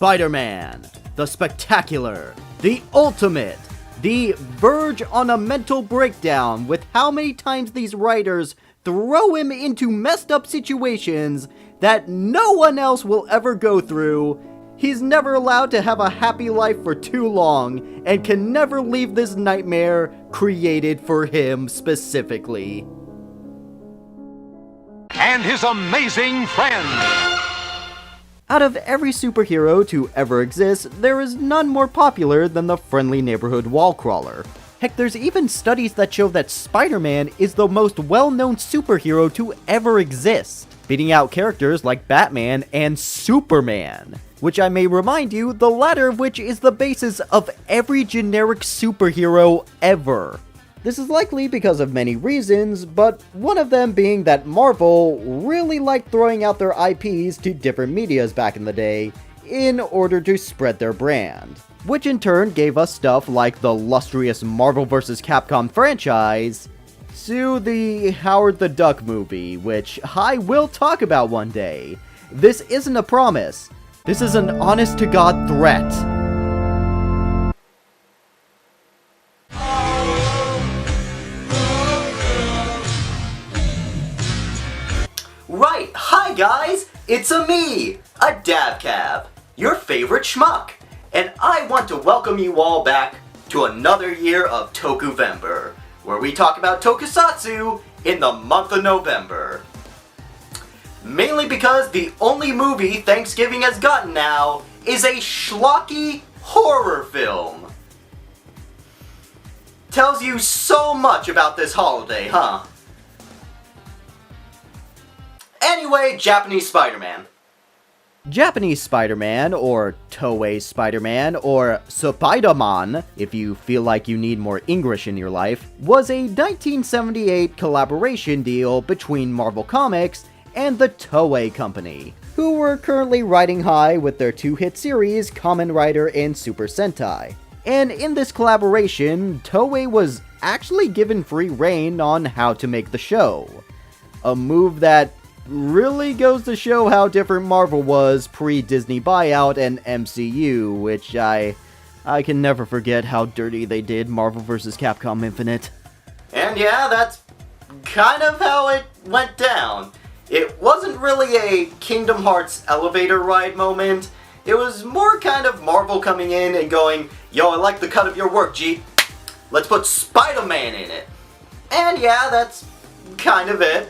Spider-Man, the spectacular, the ultimate, the verge on a mental breakdown with how many times these writers throw him into messed up situations that no one else will ever go through. He's never allowed to have a happy life for too long and can never leave this nightmare created for him specifically. And his amazing friend. Out of every superhero to ever exist, there is none more popular than the friendly neighborhood wall crawler. Heck, there's even studies that show that Spider-Man is the most well-known superhero to ever exist, beating out characters like Batman and Superman, which I may remind you, the latter of which is the basis of every generic superhero ever. This is likely because of many reasons, but one of them being that Marvel really liked throwing out their IPs to different medias back in the day in order to spread their brand, which in turn gave us stuff like the illustrious Marvel vs. Capcom franchise to the Howard the Duck movie, which I will talk about one day. This isn't a promise. This is an honest-to-God threat. Right, hi guys, it's me, a DavKav, your favorite schmuck, and I want to welcome you all back to another year of Tokuvember, where we talk about tokusatsu in the month of November. Mainly because the only movie Thanksgiving has gotten now is a schlocky horror film. Tells you so much about this holiday, huh? Anyway, Japanese Spider-Man. Japanese Spider-Man, or Toei Spider-Man, or Spider-Man, if you feel like you need more English in your life, was a 1978 collaboration deal between Marvel Comics and the Toei Company, who were currently riding high with their two-hit series, Kamen Rider and Super Sentai. And in this collaboration, Toei was actually given free reign on how to make the show. A move that really goes to show how different Marvel was pre-Disney buyout and MCU, which I can never forget how dirty they did Marvel vs. Capcom Infinite. And yeah, that's kind of how it went down. It wasn't really a Kingdom Hearts elevator ride moment. It was more kind of Marvel coming in and going, "Yo, I like the cut of your work, G. Let's put Spider-Man in it." And yeah, that's kind of it.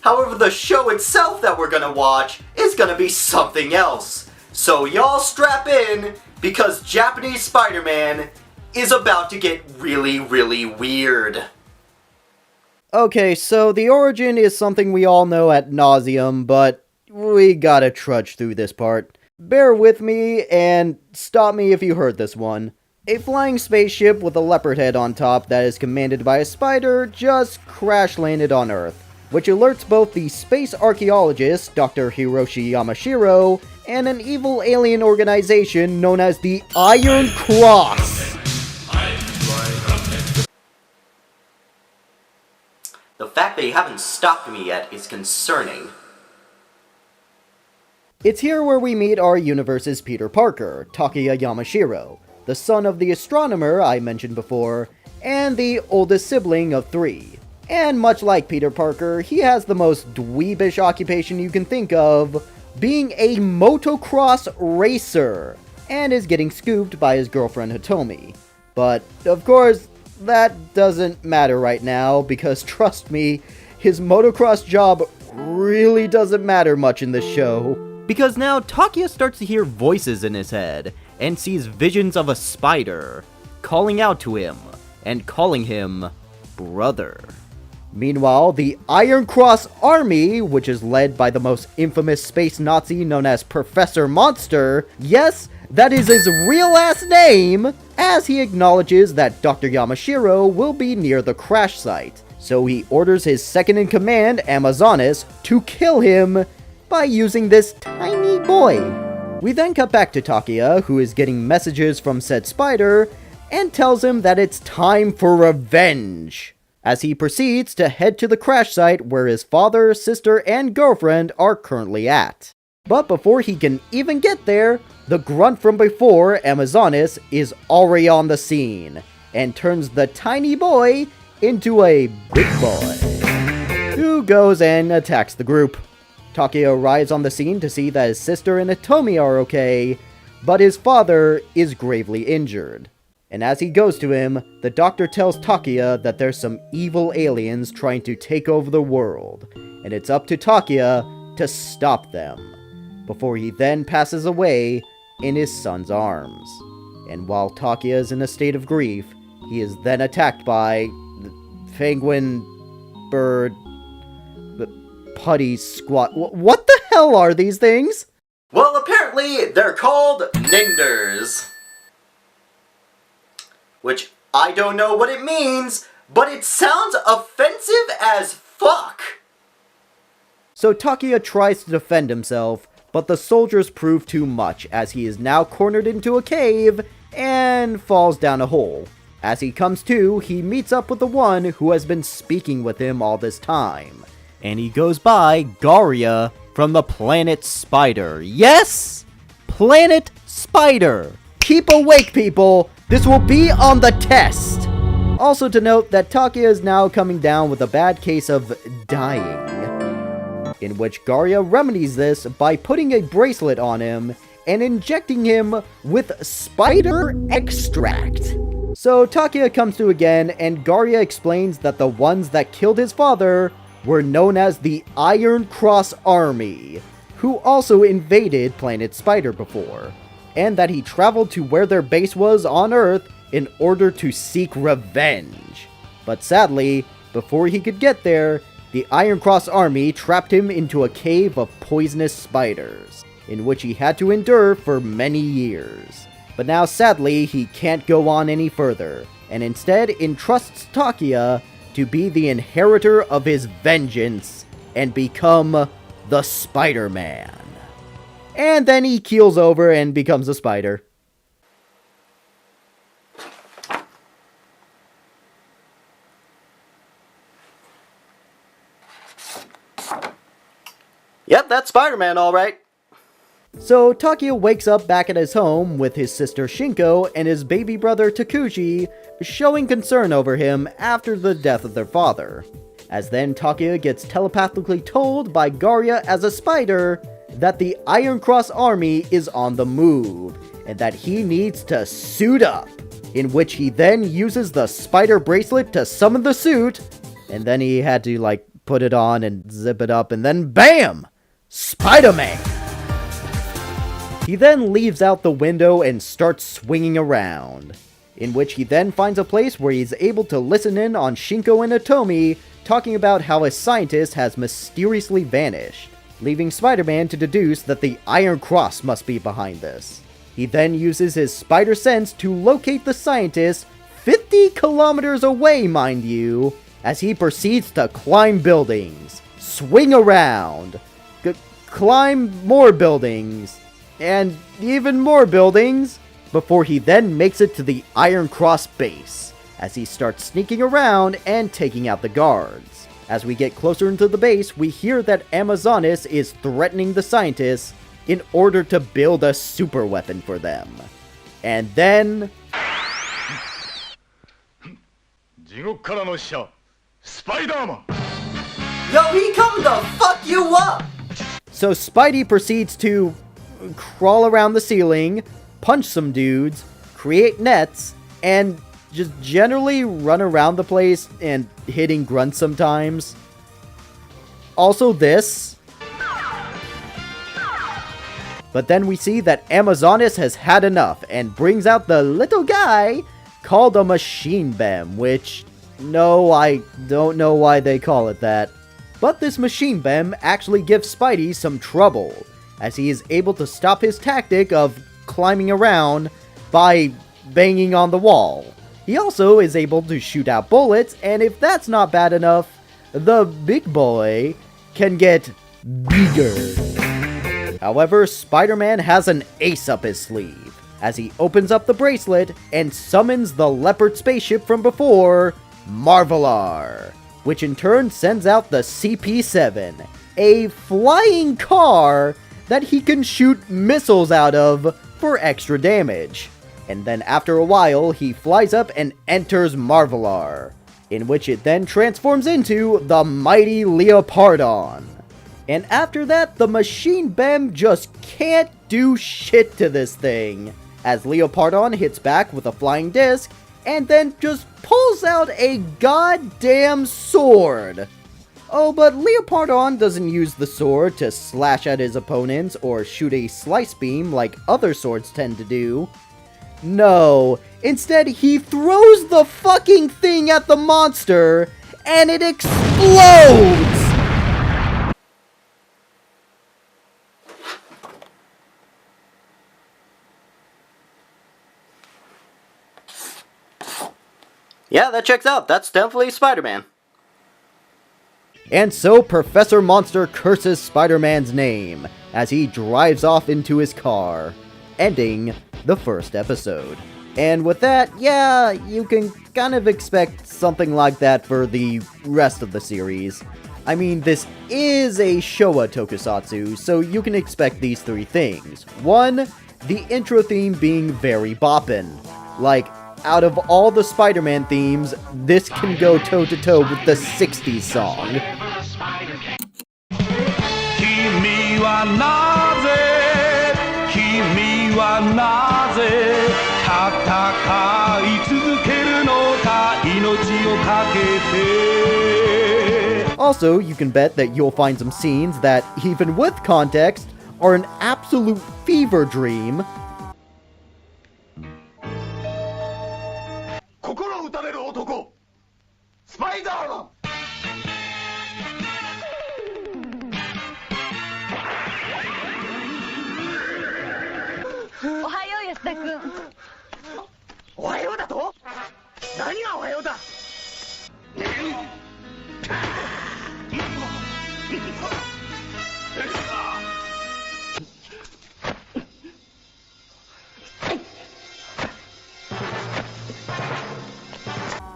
However, the show itself that we're gonna watch is gonna be something else. So y'all strap in, because Japanese Spider-Man is about to get really, really weird. Okay, so the origin is something we all know ad nauseum, but we gotta trudge through this part. Bear with me, and stop me if you heard this one. A flying spaceship with a leopard head on top that is commanded by a spider just crash-landed on Earth, which alerts both the space archaeologist, Dr. Hiroshi Yamashiro, and an evil alien organization known as the Iron Cross. The fact that you haven't stopped me yet is concerning. It's here where we meet our universe's Peter Parker, Takuya Yamashiro, the son of the astronomer I mentioned before, and the oldest sibling of three. And much like Peter Parker, he has the most dweebish occupation you can think of, being a motocross racer, and is getting scooped by his girlfriend Hitomi. But, of course, that doesn't matter right now, because trust me, his motocross job really doesn't matter much in this show. Because now Takuya starts to hear voices in his head, and sees visions of a spider, calling out to him, and calling him brother. Meanwhile, the Iron Cross Army, which is led by the most infamous space Nazi known as Professor Monster, yes, that is his real-ass name, as he acknowledges that Dr. Yamashiro will be near the crash site. So he orders his second-in-command, Amazonas, to kill him by using this tiny boy. We then cut back to Takuya, who is getting messages from said spider, and tells him that it's time for revenge, as he proceeds to head to the crash site where his father, sister, and girlfriend are currently at. But before he can even get there, the grunt from before, Amazonas, is already on the scene, and turns the tiny boy into a big boy, who goes and attacks the group. Takuya arrives on the scene to see that his sister and Hitomi are okay, but his father is gravely injured. And as he goes to him, the doctor tells Takuya that there's some evil aliens trying to take over the world, and it's up to Takuya to stop them, before he then passes away in his son's arms. And while Takuya is in a state of grief, he is then attacked by the penguin, bird, putty, squat. What the hell are these things? Well, apparently they're called Ninders. Which, I don't know what it means, but it sounds offensive as fuck. So Takuya tries to defend himself, but the soldiers prove too much, as he is now cornered into a cave and falls down a hole. As he comes to, he meets up with the one who has been speaking with him all this time. And he goes by Garia from the planet Spider. Yes! Planet Spider! Keep awake, people! This will be on the test! Also to note that Takuya is now coming down with a bad case of dying, in which Garia remedies this by putting a bracelet on him and injecting him with spider extract. So Takuya comes to again, and Garia explains that the ones that killed his father were known as the Iron Cross Army, who also invaded Planet Spider before, and that he traveled to where their base was on Earth in order to seek revenge. But sadly, before he could get there, the Iron Cross Army trapped him into a cave of poisonous spiders, in which he had to endure for many years. But now sadly, he can't go on any further, and instead entrusts Takuya to be the inheritor of his vengeance and become the Spider-Man. And then he keels over and becomes a spider. Yep, that's Spider-Man, alright. So Takuya wakes up back at his home with his sister Shinko and his baby brother Takuji showing concern over him after the death of their father. As then Takuya gets telepathically told by Garia as a spider that the Iron Cross Army is on the move, and that he needs to suit up, in which he then uses the spider bracelet to summon the suit, and then he had to put it on and zip it up, and then BAM! Spider-Man! He then leaves out the window and starts swinging around, in which he then finds a place where he's able to listen in on Shinko and Hitomi talking about how a scientist has mysteriously vanished, leaving Spider-Man to deduce that the Iron Cross must be behind this. He then uses his spider sense to locate the scientist 50 kilometers away, mind you, as he proceeds to climb buildings, swing around, climb more buildings, and even more buildings, before he then makes it to the Iron Cross base, as he starts sneaking around and taking out the guards. As we get closer into the base, we hear that Amazonas is threatening the scientists in order to build a super weapon for them. And then... Yo, he come to fuck you up! So Spidey proceeds to crawl around the ceiling, punch some dudes, create nets, and just generally run around the place and hitting grunts sometimes. Also this. But then we see that Amazonas has had enough and brings out the little guy called a machine bem, which, no, I don't know why they call it that. But this machine bem actually gives Spidey some trouble, as he is able to stop his tactic of climbing around by banging on the wall. He also is able to shoot out bullets, and if that's not bad enough, the big boy can get bigger. However, Spider-Man has an ace up his sleeve, as he opens up the bracelet and summons the leopard spaceship from before, Marvelar, which in turn sends out the CP-7, a flying car that he can shoot missiles out of for extra damage. And then after a while, he flies up and enters Marvelar, in which it then transforms into the mighty Leopardon. And after that, the Machine Bem just can't do shit to this thing, as Leopardon hits back with a flying disc, and then just pulls out a goddamn sword. Oh, but Leopardon doesn't use the sword to slash at his opponents or shoot a slice beam like other swords tend to do. No, instead he throws the fucking thing at the monster, and it explodes! Yeah, that checks out. That's definitely Spider-Man. And so Professor Monster curses Spider-Man's name as he drives off into his car, ending the first episode. And with that, yeah, you can kind of expect something like that for the rest of the series. I mean, this is a Showa tokusatsu, so you can expect these three things. One, the intro theme being very boppin'. Like, out of all the Spider-Man themes, this can go toe-to-toe with the 60s song. Also, you can bet that you'll find some scenes that, even with context, are an absolute fever dream.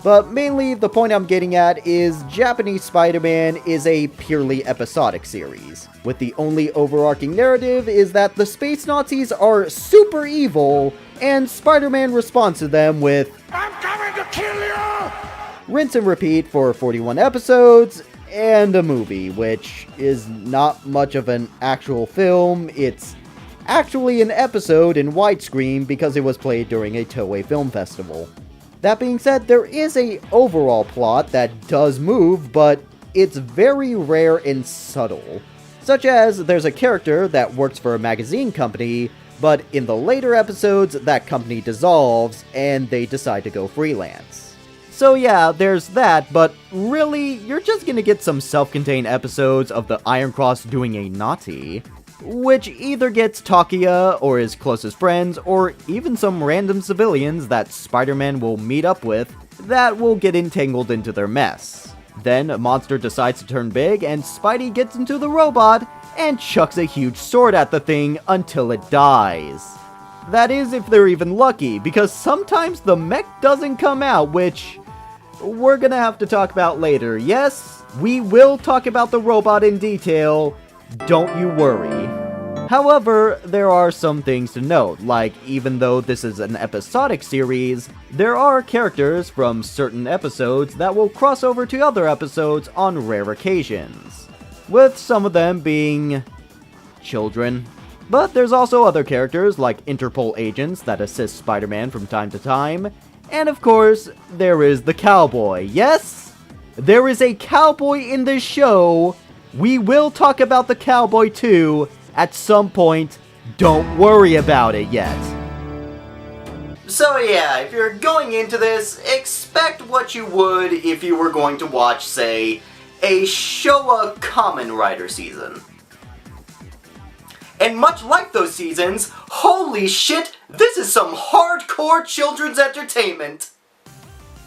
But mainly, the point I'm getting at is Japanese Spider-Man is a purely episodic series, with the only overarching narrative is that the space Nazis are super evil, and Spider-Man responds to them with, "I'm coming to kill you!" Rinse and repeat for 41 episodes, and a movie, which is not much of an actual film. It's actually an episode in widescreen because it was played during a Toei Film Festival. That being said, there is a overall plot that does move, but it's very rare and subtle. Such as, there's a character that works for a magazine company, but in the later episodes, that company dissolves, and they decide to go freelance. So yeah, there's that, but really, you're just gonna get some self-contained episodes of the Iron Cross doing a naughty, which either gets Takuya or his closest friends, or even some random civilians that Spider-Man will meet up with that will get entangled into their mess. Then a monster decides to turn big, and Spidey gets into the robot and chucks a huge sword at the thing until it dies. That is if they're even lucky, because sometimes the mech doesn't come out, which we're gonna have to talk about later. Yes, we will talk about the robot in detail, don't you worry. However, there are some things to note, like even though this is an episodic series, there are characters from certain episodes that will cross over to other episodes on rare occasions, with some of them being children. But there's also other characters like Interpol agents that assist Spider-Man from time to time, and of course, there is the cowboy. Yes, there is a cowboy in this show. We will talk about the cowboy too, at some point. Don't worry about it yet. So yeah, if you're going into this, expect what you would if you were going to watch, say, a Showa Kamen Rider season. And much like those seasons, holy shit, this is some hardcore children's entertainment!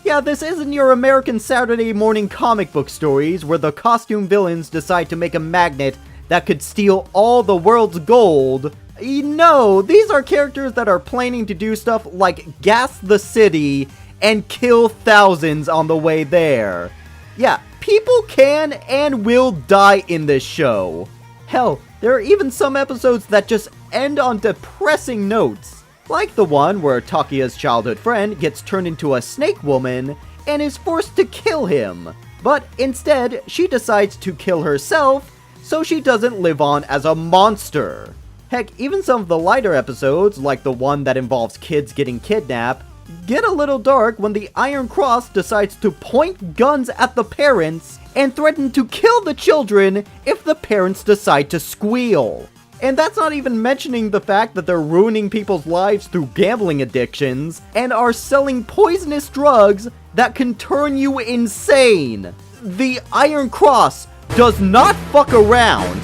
Yeah, this isn't your American Saturday morning comic book stories where the costume villains decide to make a magnet that could steal all the world's gold. No, these are characters that are planning to do stuff like gas the city and kill thousands on the way there. Yeah, people can and will die in this show. Hell, There are even some episodes that just end on depressing notes, like the one where Takiya's childhood friend gets turned into a snake woman and is forced to kill him. But instead, she decides to kill herself so she doesn't live on as a monster. Heck, even some of the lighter episodes, like the one that involves kids getting kidnapped, get a little dark when the Iron Cross decides to point guns at the parents and threaten to kill the children if the parents decide to squeal. And that's not even mentioning the fact that they're ruining people's lives through gambling addictions and are selling poisonous drugs that can turn you insane. The Iron Cross does not fuck around.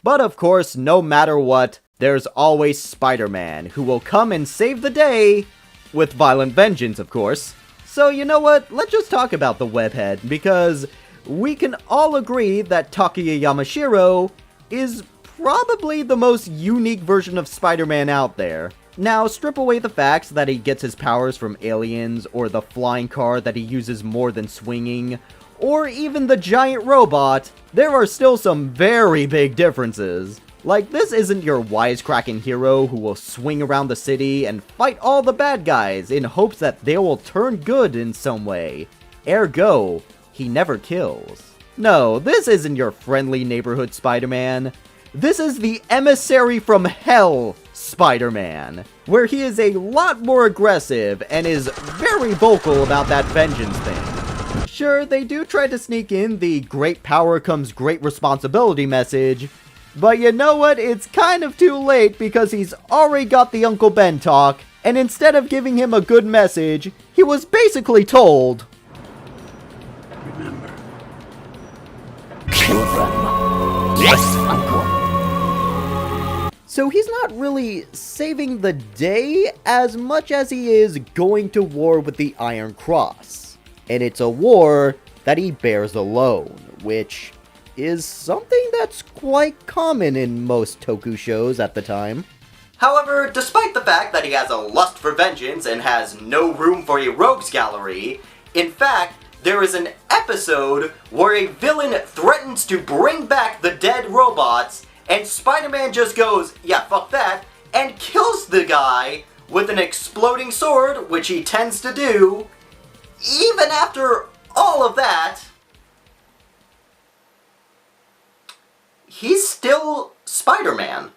But of course, no matter what, there's always Spider-Man, who will come and save the day, with violent vengeance, of course. So you know what, let's just talk about the webhead, because we can all agree that Takuya Yamashiro is probably the most unique version of Spider-Man out there. Now, strip away the facts that he gets his powers from aliens, or the flying car that he uses more than swinging, or even the giant robot, there are still some very big differences. Like, this isn't your wisecracking hero who will swing around the city and fight all the bad guys in hopes that they will turn good in some way. Ergo, he never kills. No, this isn't your friendly neighborhood Spider-Man. This is the emissary from hell Spider-Man, where he is a lot more aggressive and is very vocal about that vengeance thing. Sure, they do try to sneak in the great power comes great responsibility message, but you know what, it's kind of too late because he's already got the Uncle Ben talk, and instead of giving him a good message, he was basically told, "Remember, kill them." Yes, Uncle. So he's not really saving the day as much as he is going to war with the Iron Cross. And it's a war that he bears alone, which is something that's quite common in most toku shows at the time. However, despite the fact that he has a lust for vengeance and has no room for a rogues gallery, in fact, there is an episode where a villain threatens to bring back the dead robots, and Spider-Man just goes, yeah, fuck that, and kills the guy with an exploding sword, which he tends to do. Even after all of that, he's still Spider-Man.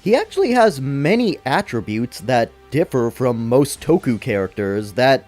He actually has many attributes that differ from most toku characters that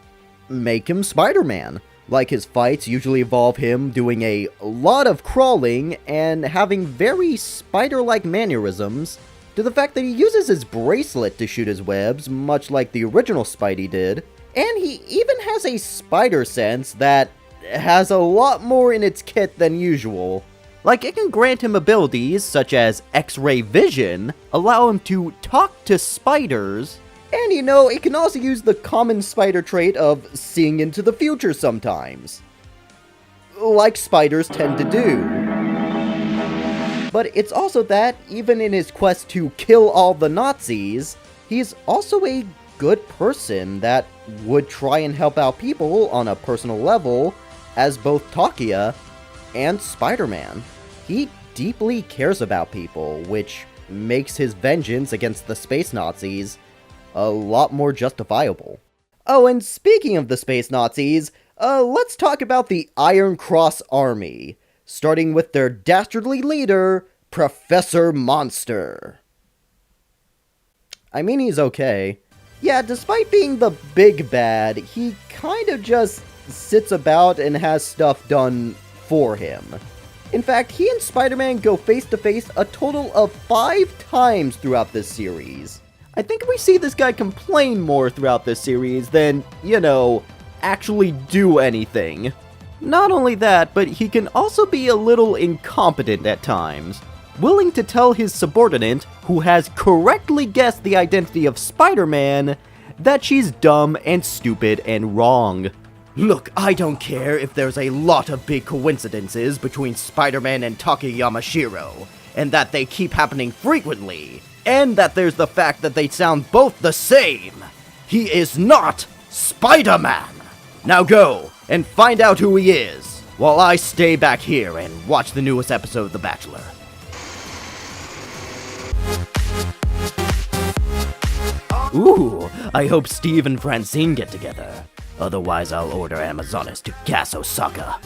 make him Spider-Man. Like, his fights usually involve him doing a lot of crawling and having very spider-like mannerisms, to the fact that he uses his bracelet to shoot his webs, much like the original Spidey did. And he even has a spider sense that has a lot more in its kit than usual. Like, it can grant him abilities such as X-ray vision, allow him to talk to spiders, and you know, it can also use the common spider trait of seeing into the future sometimes, like spiders tend to do. But it's also that, even in his quest to kill all the Nazis, he's also a good person that would try and help out people on a personal level as both Takuya and Spider-Man. He deeply cares about people, which makes his vengeance against the space Nazis a lot more justifiable. Oh, and speaking of the space Nazis, let's talk about the Iron Cross Army, starting with their dastardly leader, Professor Monster. I mean, he's okay. Yeah, despite being the big bad, he kind of just sits about and has stuff done for him. In fact, he and Spider-Man go face to face a total of 5 times throughout this series. I think we see this guy complain more throughout this series than, you know, actually do anything. Not only that, but he can also be a little incompetent at times, willing to tell his subordinate, who has correctly guessed the identity of Spider-Man, that she's dumb and stupid and wrong. Look, I don't care if there's a lot of big coincidences between Spider-Man and Takuya Yamashiro, and that they keep happening frequently, and that there's the fact that they sound both the same. He is not Spider-Man! Now go and find out who he is, while I stay back here and watch the newest episode of The Bachelor. Ooh, I hope Steve and Francine get together. Otherwise, I'll order Amazonas to gas Osaka.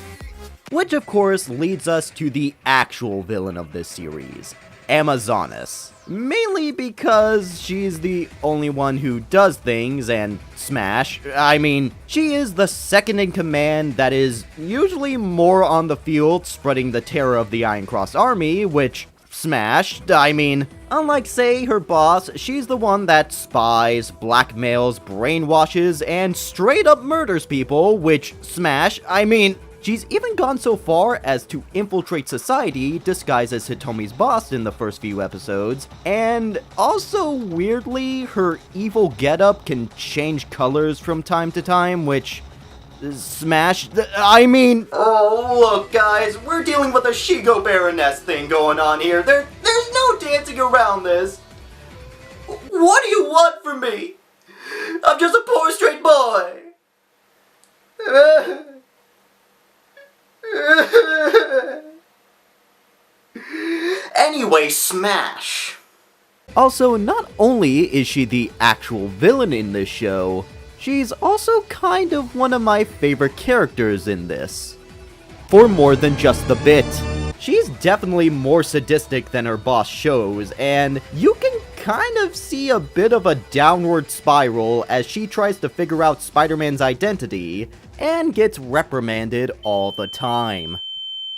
Which of course leads us to the actual villain of this series, Amazonas. Mainly because she's the only one who does things, and she is the second in command that is usually more on the field spreading the terror of the Iron Cross Army, which, unlike, say, her boss, she's the one that spies, blackmails, brainwashes, and straight up murders people, which, she's even gone so far as to infiltrate society disguised as Hitomi's boss in the first few episodes, and also, weirdly, her evil getup can change colors from time to time, which... Oh, look, guys, we're dealing with a Shigo Baroness thing going on here. There's no dancing around this. What do you want from me? I'm just a poor straight boy. Anyway, smash. Also, not only is she the actual villain in this show, she's also kind of one of my favorite characters in this. For more than just the bit. She's definitely more sadistic than her boss shows, and you can kind of see a bit of a downward spiral as she tries to figure out Spider-Man's identity, and gets reprimanded all the time.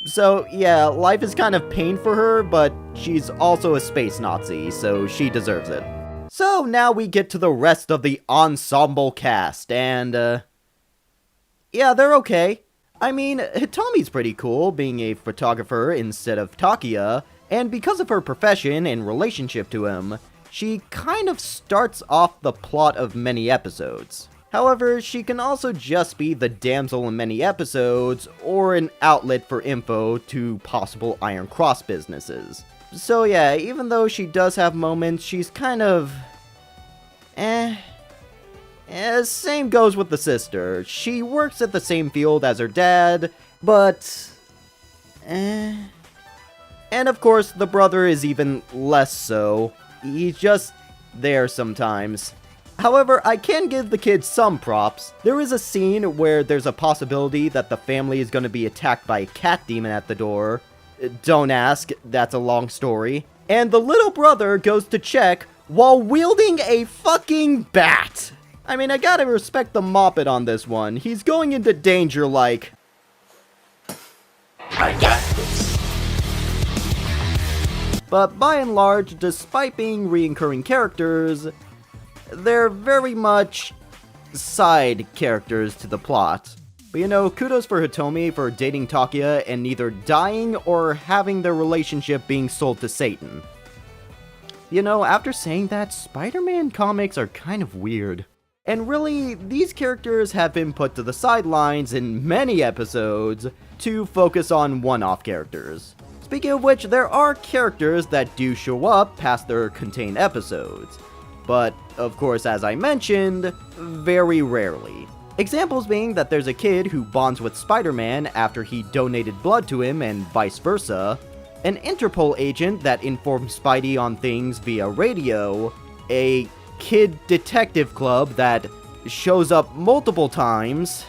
So yeah, life is kind of pain for her, but she's also a space Nazi, so she deserves it. So now we get to the rest of the ensemble cast, and yeah, they're okay. Hitomi's pretty cool, being a photographer instead of Takia, and because of her profession and relationship to him, she kind of starts off the plot of many episodes. However, she can also just be the damsel in many episodes, or an outlet for info to possible Iron Cross businesses. So yeah, even though she does have moments, she's kind of... Same goes with the sister. She works at the same field as her dad, but... And of course, the brother is even less so. He's just there sometimes. However, I can give the kids some props. There is a scene where there's a possibility that the family is going to be attacked by a cat demon at the door. Don't ask, that's a long story. And the little brother goes to check while wielding a fucking bat. I gotta respect the Moppet on this one. He's going into danger like... I got this. But by and large, despite being recurring characters, they're very much side characters to the plot. But kudos for Hitomi for dating Takia and neither dying or having their relationship being sold to Satan. After saying that, Spider-Man comics are kind of weird. And really, these characters have been put to the sidelines in many episodes to focus on one-off characters. Speaking of which, there are characters that do show up past their contained episodes. But, of course, as I mentioned, very rarely. Examples being that there's a kid who bonds with Spider-Man after he donated blood to him and vice versa, an Interpol agent that informs Spidey on things via radio, a kid detective club that shows up multiple times,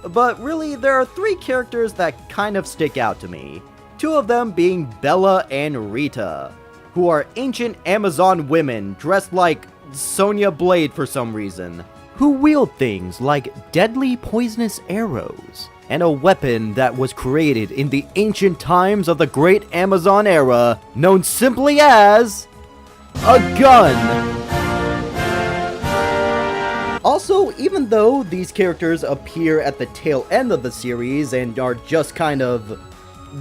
but really there are three characters that kind of stick out to me, two of them being Bella and Rita, who are ancient Amazon women dressed like Sonya Blade for some reason, who wield things like deadly poisonous arrows, and a weapon that was created in the ancient times of the Great Amazon Era, known simply as... a gun! Also, even though these characters appear at the tail end of the series and are just kind of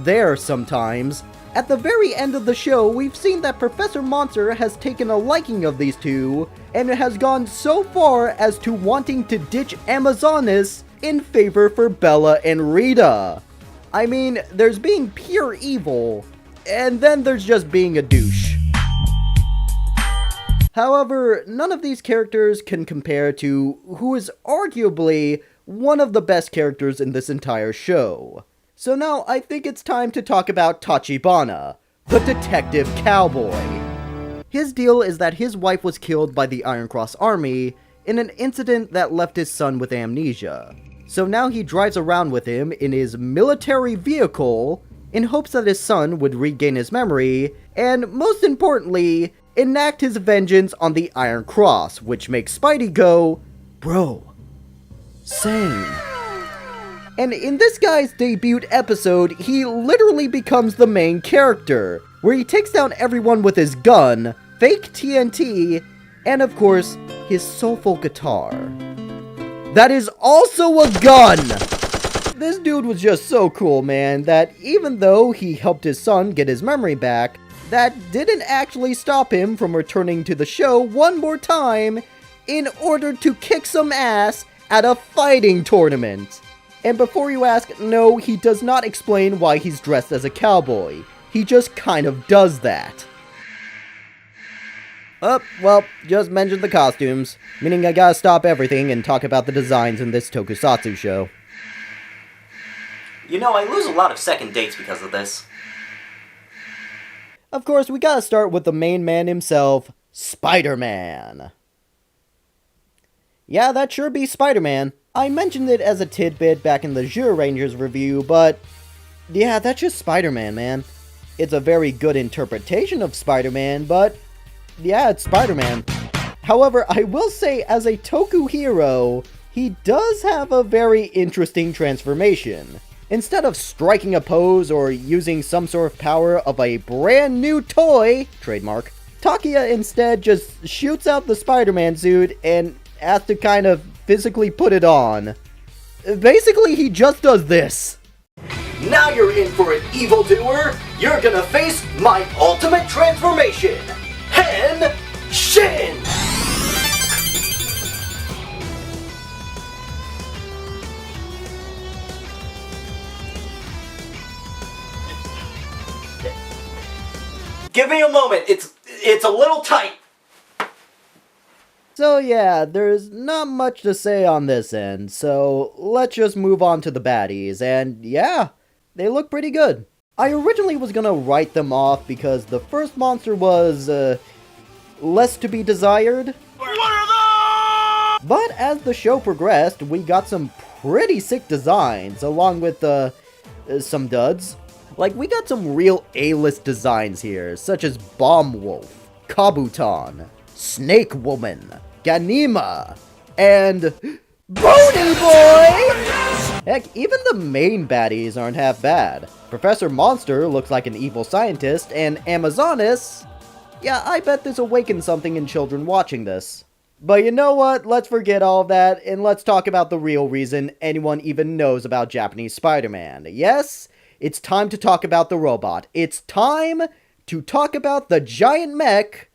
there sometimes, at the very end of the show, we've seen that Professor Monster has taken a liking of these two, and has gone so far as to wanting to ditch Amazonas in favor for Bella and Rita. There's being pure evil, and then there's just being a douche. However, none of these characters can compare to who is arguably one of the best characters in this entire show. So now I think it's time to talk about Tachibana, the detective cowboy. His deal is that his wife was killed by the Iron Cross Army in an incident that left his son with amnesia. So now he drives around with him in his military vehicle in hopes that his son would regain his memory, and most importantly, enact his vengeance on the Iron Cross, which makes Spidey go, "Bro, same." And in this guy's debut episode, he literally becomes the main character, where he takes down everyone with his gun, fake TNT, and of course, his soulful guitar. That is also a gun! This dude was just so cool, man, that even though he helped his son get his memory back, that didn't actually stop him from returning to the show one more time in order to kick some ass at a fighting tournament. And before you ask, no, he does not explain why he's dressed as a cowboy. He just kind of does that. Well, just mentioned the costumes, meaning I gotta stop everything and talk about the designs in this tokusatsu show. You know, I lose a lot of second dates because of this. Of course, we gotta start with the main man himself, Spider-Man. Yeah, that sure be Spider-Man. I mentioned it as a tidbit back in the Zure Rangers review, but yeah, that's just Spider-Man, man. It's a very good interpretation of Spider-Man, but yeah, it's Spider-Man. However, I will say, as a Toku hero, he does have a very interesting transformation. Instead of striking a pose or using some sort of power of a brand new toy, trademark, Takia instead just shoots out the Spider-Man suit and has to kind of physically put it on. Basically, he just does this. Now you're in for an evildoer. You're gonna face my ultimate transformation, Hen Shin! Give me a moment. It's a little tight. So yeah, there's not much to say on this end, so let's just move on to the baddies, and yeah, they look pretty good. I originally was gonna write them off because the first monster was, less to be desired. But as the show progressed, we got some pretty sick designs, along with, some duds. Like, we got some real A-list designs here, such as Bomb Wolf, Kabuton, Snake Woman, Ganima, and Bony Boy! Heck, even the main baddies aren't half bad. Professor Monster looks like an evil scientist, and Amazonas... yeah, I bet this awakens something in children watching this. But you know what? Let's forget all of that, and let's talk about the real reason anyone even knows about Japanese Spider-Man. Yes, it's time to talk about the robot. It's time to talk about the giant mech,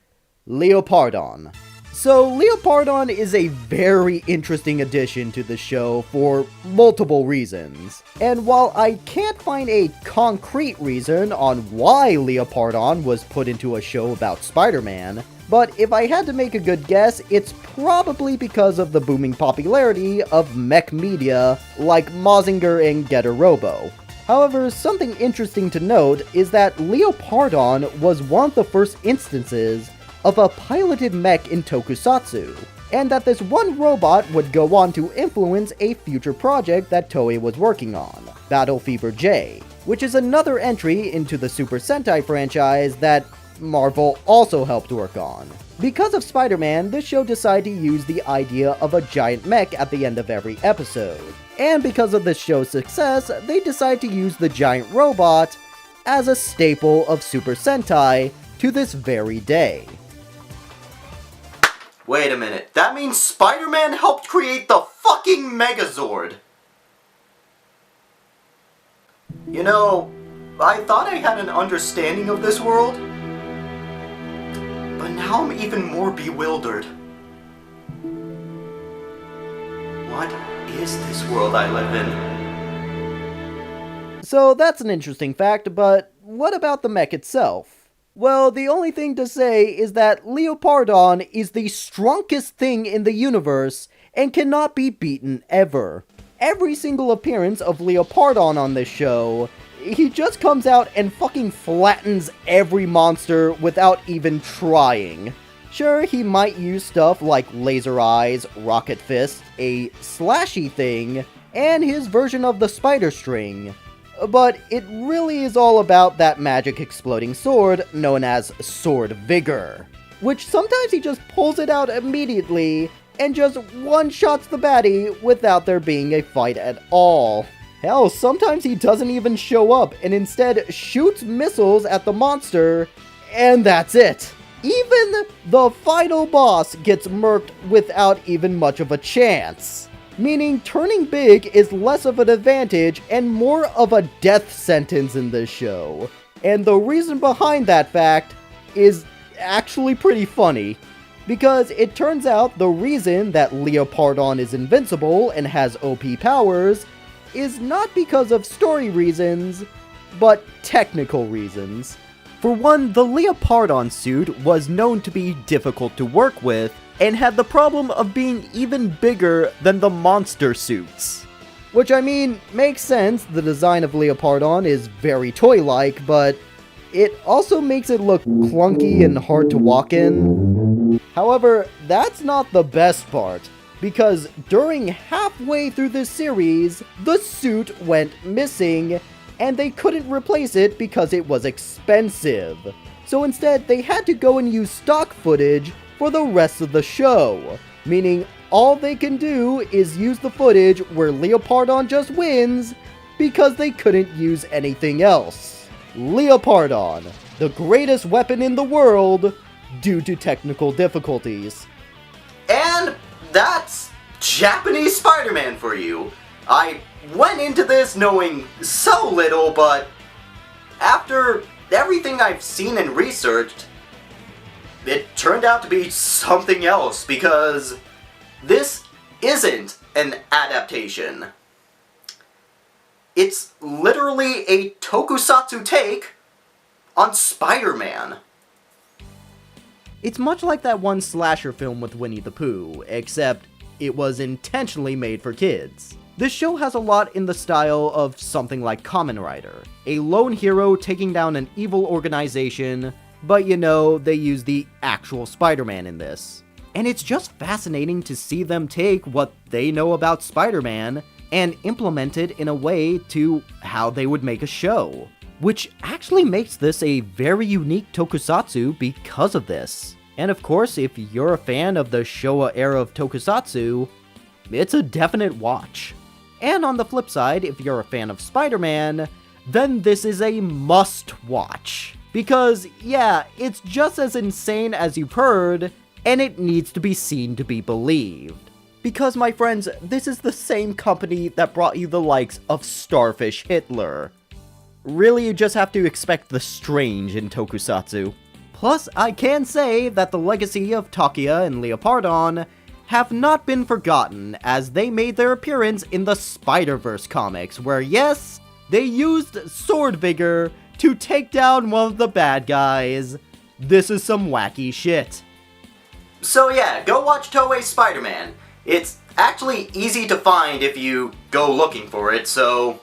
Leopardon. So, Leopardon is a very interesting addition to the show for multiple reasons. And while I can't find a concrete reason on why Leopardon was put into a show about Spider-Man, but if I had to make a good guess, it's probably because of the booming popularity of mech media like Mazinger and Getter Robo. However, something interesting to note is that Leopardon was one of the first instances of a piloted mech in tokusatsu, and that this one robot would go on to influence a future project that Toei was working on, Battle Fever J, which is another entry into the Super Sentai franchise that Marvel also helped work on. Because of Spider-Man, this show decided to use the idea of a giant mech at the end of every episode. And because of this show's success, they decided to use the giant robot as a staple of Super Sentai to this very day. Wait a minute, that means Spider-Man helped create the fucking Megazord! You know, I thought I had an understanding of this world, but now I'm even more bewildered. What is this world I live in? So that's an interesting fact, but what about the mech itself? Well, the only thing to say is that Leopardon is the strongest thing in the universe and cannot be beaten ever. Every single appearance of Leopardon on this show he just comes out and fucking flattens every monster without even trying. Sure, he might use stuff like laser eyes, rocket fist, a slashy thing, and his version of the spider string. But it really is all about that magic exploding sword known as Sword Vigor, which sometimes he just pulls it out immediately and just one-shots the baddie without there being a fight at all. Hell, sometimes he doesn't even show up and instead shoots missiles at the monster, and that's it. Even the final boss gets murked without even much of a chance. Meaning turning big is less of an advantage and more of a death sentence in this show. And the reason behind that fact is actually pretty funny. Because it turns out the reason that Leopardon is invincible and has OP powers is not because of story reasons, but technical reasons. For one, the Leopardon suit was known to be difficult to work with, and had the problem of being even bigger than the monster suits. Which, I mean, makes sense, the design of Leopardon is very toy-like, but it also makes it look clunky and hard to walk in. However, that's not the best part, because during halfway through this series, the suit went missing, and they couldn't replace it because it was expensive. So instead, they had to go and use stock footage for the rest of the show, meaning all they can do is use the footage where Leopardon just wins because they couldn't use anything else. Leopardon, the greatest weapon in the world due to technical difficulties. And that's Japanese Spider-Man for you. I went into this knowing so little, but after everything I've seen and researched, it turned out to be something else, because this isn't an adaptation. It's literally a tokusatsu take on Spider-Man. It's much like that one slasher film with Winnie the Pooh, except it was intentionally made for kids. This show has a lot in the style of something like Kamen Rider, a lone hero taking down an evil organization, but you know, they use the actual Spider-Man in this. And it's just fascinating to see them take what they know about Spider-Man and implement it in a way to how they would make a show. Which actually makes this a very unique tokusatsu because of this. And of course, if you're a fan of the Showa era of tokusatsu, it's a definite watch. And on the flip side, if you're a fan of Spider-Man, then this is a must-watch. Because, yeah, it's just as insane as you've heard, and it needs to be seen to be believed. Because, my friends, this is the same company that brought you the likes of Starfish Hitler. Really, you just have to expect the strange in tokusatsu. Plus, I can say that the legacy of Takia and Leopardon have not been forgotten, as they made their appearance in the Spider-Verse comics, where yes, they used Sword Vigor to take down one of the bad guys. This is some wacky shit. So yeah, go watch Toei's Spider-Man. It's actually easy to find if you go looking for it, so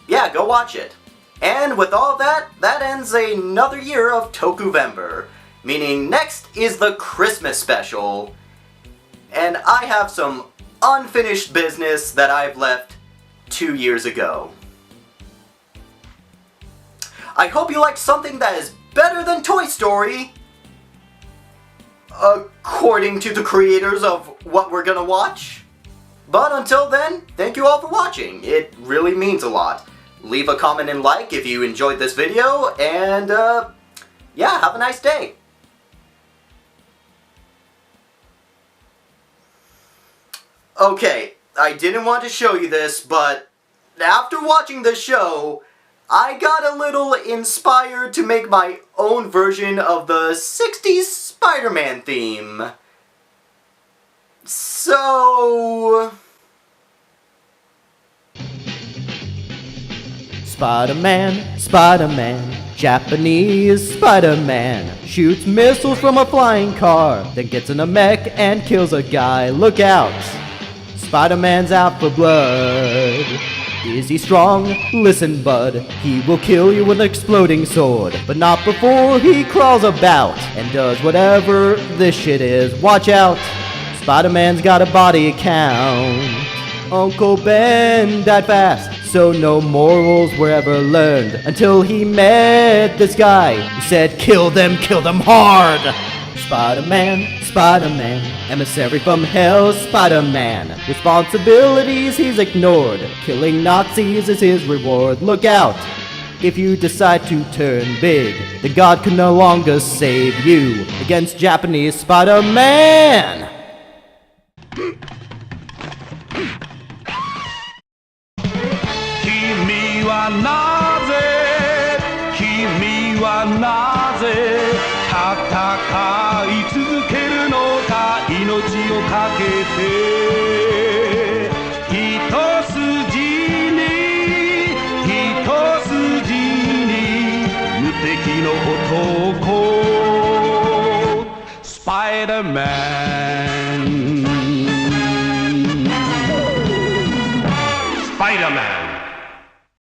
yeah, go watch it. And with all that ends another year of Tokuvember, meaning next is the Christmas special, and I have some unfinished business that I've left 2 years ago. I hope you like something that is better than Toy Story, according to the creators of what we're gonna watch. But until then, thank you all for watching. It really means a lot. Leave a comment and like if you enjoyed this video, and yeah, have a nice day. Okay, I didn't want to show you this, but after watching the show, I got a little inspired to make my own version of the 60s Spider-Man theme. So Spider-Man, Spider-Man, Japanese Spider-Man, shoots missiles from a flying car, then gets in a mech and kills a guy. Look out! Spider-Man's out for blood. Is he strong? Listen, bud, he will kill you with an exploding sword, but not before he crawls about and does whatever this shit is. Watch out, Spider-Man's got a body count. Uncle Ben died fast, so no morals were ever learned until he met this guy who said, kill them hard. Spider-Man, Spider-Man, emissary from hell, Spider-Man. Responsibilities he's ignored, killing Nazis is his reward. Look out! If you decide to turn big, the god can no longer save you against Japanese Spider-Man! Kimi wa naze 戦い続けるのか命をかけて一筋に無敵の男スパイダーマンスパイダーマン